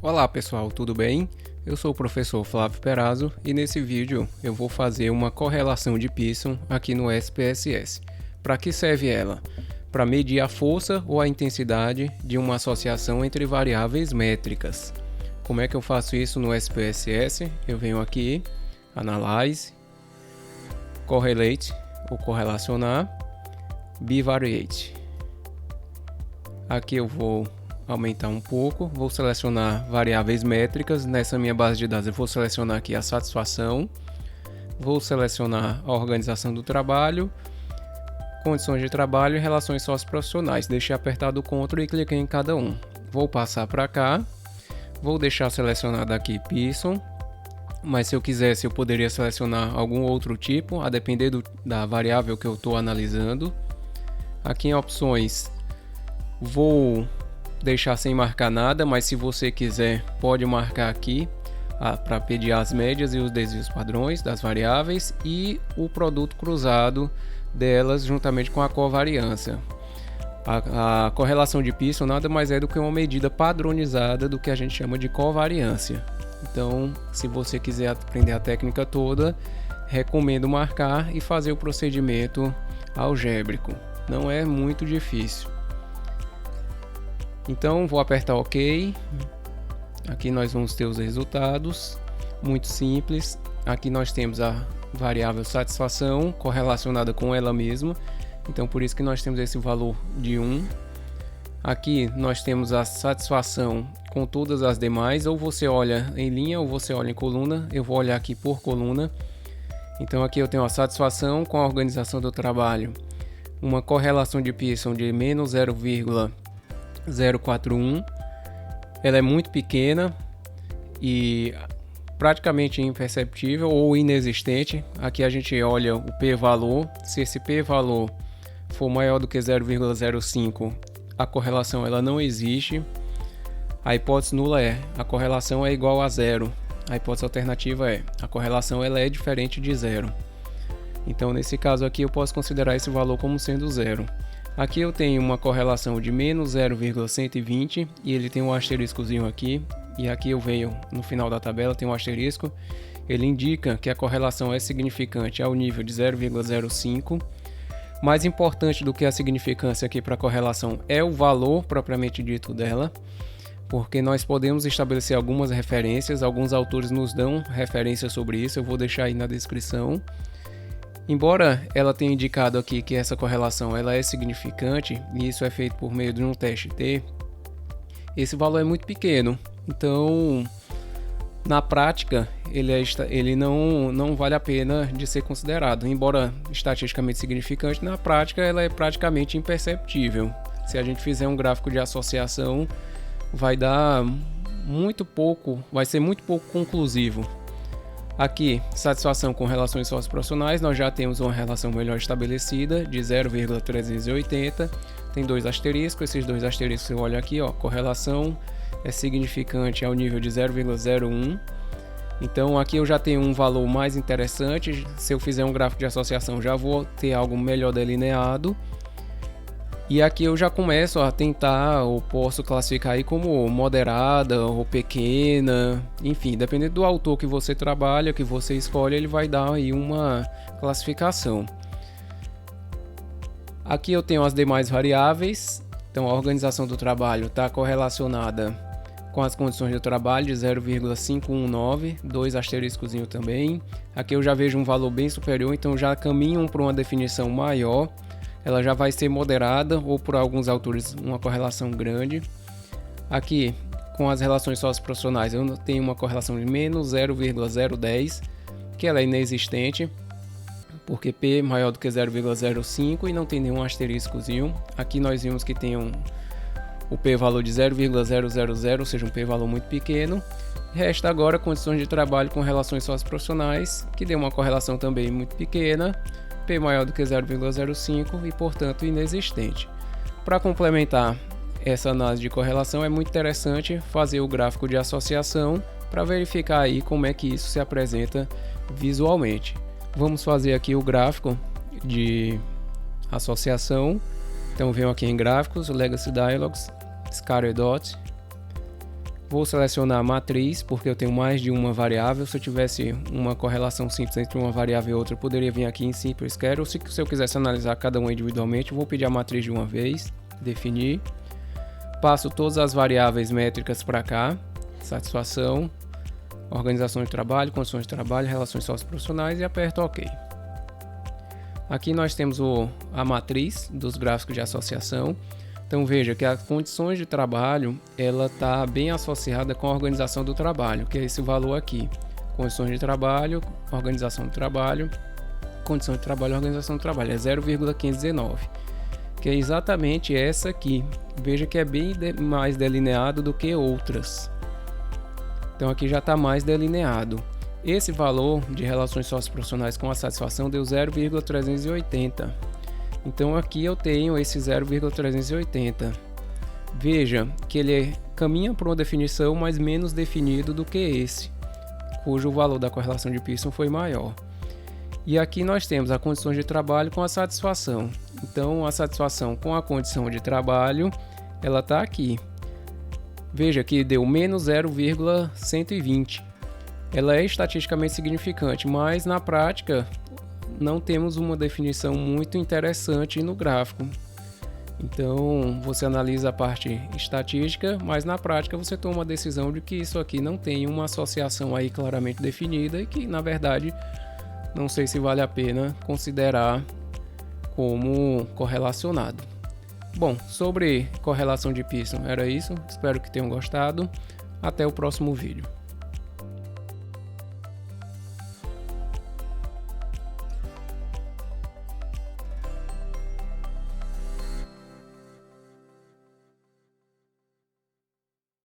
Olá pessoal, tudo bem? Eu sou o professor Flávio Perazzo e nesse vídeo eu vou fazer uma correlação de Pearson aqui no SPSS. Para que serve ela? Para medir a força ou a intensidade de uma associação entre variáveis métricas. Como é que eu faço isso no SPSS? Eu venho aqui, Analyze, Correlate ou correlacionar, Bivariate. Aqui eu vou aumentar um pouco, vou selecionar variáveis métricas. Nessa minha base de dados eu vou selecionar aqui a satisfação, vou selecionar a organização do trabalho, condições de trabalho e relações socioprofissionais. Deixei apertado o Ctrl e cliquei em cada um. Vou passar para cá, vou deixar selecionado aqui Pearson, mas se eu quisesse eu poderia selecionar algum outro tipo, a depender da variável que eu estou analisando. Aqui em opções vou deixar sem marcar nada, mas se você quiser pode marcar aqui para pedir as médias e os desvios padrões das variáveis e o produto cruzado delas juntamente com a covariância. A correlação de Pearson nada mais é do que uma medida padronizada do que a gente chama de covariância. Então, se você quiser aprender a técnica toda, recomendo marcar e fazer o procedimento algébrico. Não é muito difícil. Então vou apertar OK. Aqui nós vamos ter os resultados, muito simples. Aqui nós temos a variável satisfação correlacionada com ela mesma, então por isso que nós temos esse valor de 1. Aqui nós temos a satisfação com todas as demais, ou você olha em linha ou você olha em coluna. Eu vou olhar aqui por coluna. Então aqui eu tenho a satisfação com a organização do trabalho, uma correlação de Pearson de menos 0,041. Ela é muito pequena e praticamente imperceptível ou inexistente. Aqui a gente olha o p-valor. Se esse p-valor for maior do que 0,05, a correlação ela não existe. A hipótese nula é a correlação é igual a zero. A hipótese alternativa é a correlação ela é diferente de zero. Então nesse caso aqui eu posso considerar esse valor como sendo zero. Aqui eu tenho uma correlação de menos 0,120 e ele tem um asteriscozinho aqui. E aqui eu venho no final da tabela, tem um asterisco. Ele indica que a correlação é significante ao nível de 0,05. Mais importante do que a significância aqui para a correlação é o valor propriamente dito dela, porque nós podemos estabelecer algumas referências. Alguns autores nos dão referências sobre isso, eu vou deixar aí na descrição. Embora ela tenha indicado aqui que essa correlação ela é significante, e isso é feito por meio de um teste T, esse valor é muito pequeno. Então, na prática, ele não vale a pena de ser considerado. Embora estatisticamente significante, na prática ela é praticamente imperceptível. Se a gente fizer um gráfico de associação, vai dar muito pouco, vai ser muito pouco conclusivo. Aqui, satisfação com relações socioprofissionais, nós já temos uma relação melhor estabelecida de 0,380. Tem dois asteriscos, esses dois asteriscos você olha aqui, ó, correlação é significante ao nível de 0,01. Então aqui eu já tenho um valor mais interessante. Se eu fizer um gráfico de associação já vou ter algo melhor delineado. E aqui eu já começo a tentar, ou posso classificar aí como moderada ou pequena, enfim, dependendo do autor que você trabalha, que você escolhe, ele vai dar aí uma classificação. Aqui eu tenho as demais variáveis. Então a organização do trabalho está correlacionada com as condições do trabalho de 0,519, dois asteriscozinho também. Aqui eu já vejo um valor bem superior, então já caminho para uma definição maior. Ela já vai ser moderada ou por alguns autores uma correlação grande. Aqui com as relações socioprofissionais eu tenho uma correlação de menos 0,010, que ela é inexistente, porque P maior do que 0,05 e não tem nenhum asteriscozinho. Aqui nós vimos que tem o p-valor de 0,000, ou seja, um p-valor muito pequeno. Resta agora condições de trabalho com relações socioprofissionais, que deu uma correlação também muito pequena, P maior do que 0,05 e portanto inexistente. Para complementar essa análise de correlação é muito interessante fazer o gráfico de associação para verificar aí como é que isso se apresenta visualmente. Vamos fazer aqui o gráfico de associação. Então venho aqui em gráficos, Legacy Dialogs, Scatter Dot, Vou selecionar a matriz, porque eu tenho mais de uma variável. Se eu tivesse uma correlação simples entre uma variável e outra, eu poderia vir aqui em Simple Square. Ou se eu quisesse analisar cada uma individualmente, eu vou pedir a matriz de uma vez, definir. Passo todas as variáveis métricas para cá, satisfação, organização de trabalho, condições de trabalho, relações socioprofissionais e aperto OK. Aqui nós temos a matriz dos gráficos de associação. Então veja que as condições de trabalho ela está bem associada com a organização do trabalho, que é esse valor aqui. Condições de trabalho, organização do trabalho, condição de trabalho, organização do trabalho. É 0,519, que é exatamente essa aqui. Veja que é bem mais delineado do que outras. Então aqui já está mais delineado. Esse valor de relações socioprofissionais com a satisfação deu 0,380. Então aqui eu tenho esse 0,380. Veja que ele caminha para uma definição, mas menos definido do que esse, cujo valor da correlação de Pearson foi maior. E aqui nós temos as condições de trabalho com a satisfação. Então a satisfação com a condição de trabalho, ela está aqui. Veja que deu menos 0,120. Ela é estatisticamente significante, mas na prática não temos uma definição muito interessante no gráfico. Então você analisa a parte estatística, mas na prática você toma uma decisão de que isso aqui não tem uma associação aí claramente definida e que na verdade não sei se vale a pena considerar como correlacionado. Bom, sobre correlação de Pearson era isso, espero que tenham gostado, até o próximo vídeo.